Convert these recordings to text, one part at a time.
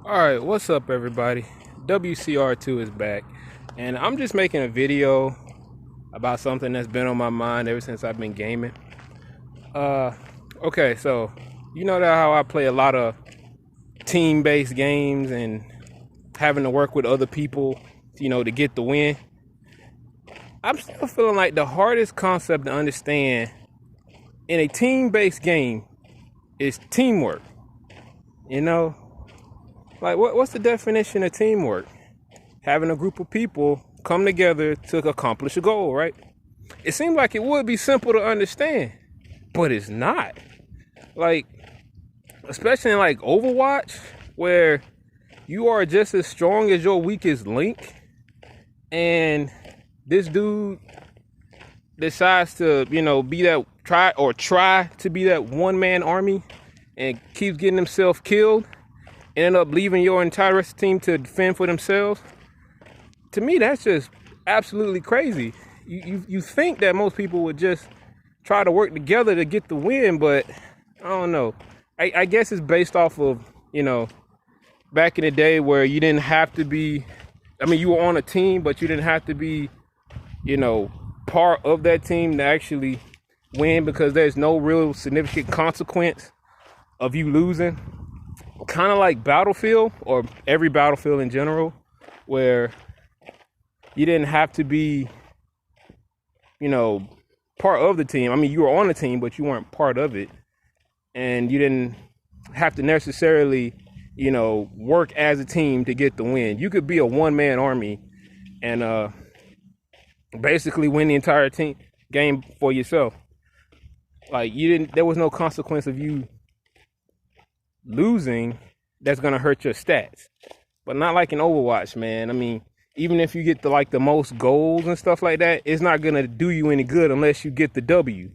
All right, what's up, everybody? WCR2 is back, and I'm just making a video about something that's been on my mind ever since I've been gaming. Uh, okay, so you know that how I play a lot of team-based games and having to work with other people, to get the win. I'm still feeling like the hardest concept to understand in a team-based game is teamwork. You know, like what's the definition of teamwork? Having a group of people come together to accomplish a goal, right? It seems like it would be simple to understand, but it's not. Like, especially in like Overwatch, where you are just as strong as your weakest link, and this dude decides to, be that try to be that one man army and keeps getting himself killed and end up leaving your entire rest of the team to defend for themselves. To me, that's just absolutely crazy. You think that most people would just try to work together to get the win, but I don't know. I guess it's based off of, back in the day where you didn't have to be, you were on a team, but you didn't have to be, part of that team to actually win because there's no real significant consequence of you losing. Kind of like Battlefield, or every Battlefield in general, where you didn't have to be, part of the team. You were on the team, but you weren't part of it. And you didn't have to necessarily, work as a team to get the win. You could be a one-man army and basically win the entire team game for yourself. Like, there was no consequence of you losing that's going to hurt your stats. But not like in Overwatch, man. Even if you get the most goals and stuff like that, it's not gonna do you any good unless you get the W.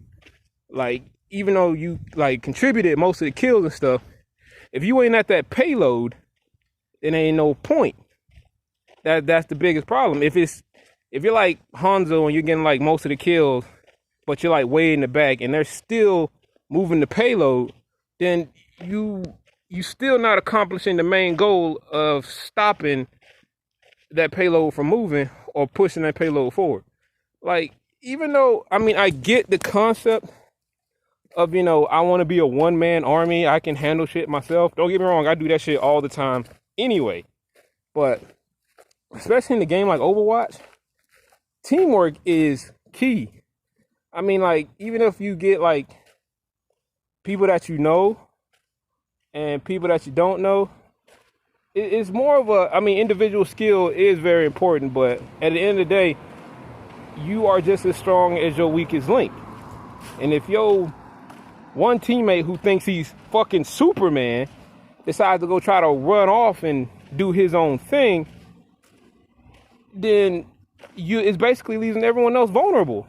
Like, even though you contributed most of the kills and stuff, if you ain't at that payload, it ain't no point. That's the biggest problem. If you're like Hanzo and you're getting most of the kills, but you're way in the back and they're still moving the payload, then you still not accomplishing the main goal of stopping that payload from moving or pushing that payload forward. Even though, I get the concept of, I want to be a one-man army. I can handle shit myself. Don't get me wrong. I do that shit all the time anyway. But especially in a game like Overwatch, teamwork is key. Even if you get people that you know and people that you don't know, it's more of a, individual skill is very important, but at the end of the day, you are just as strong as your weakest link. And if your one teammate who thinks he's fucking Superman decides to go try to run off and do his own thing, then it's basically leaving everyone else vulnerable.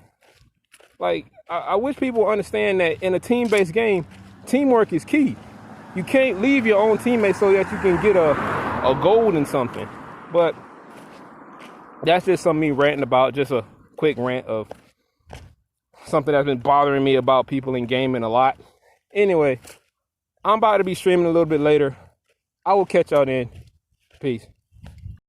I wish people understand that in a team-based game, teamwork is key. You can't leave your own teammates so that you can get a gold in something. But that's just something me ranting about, just a quick rant of something that's been bothering me about people in gaming a lot. Anyway, I'm about to be streaming a little bit later. I will catch y'all then. Peace.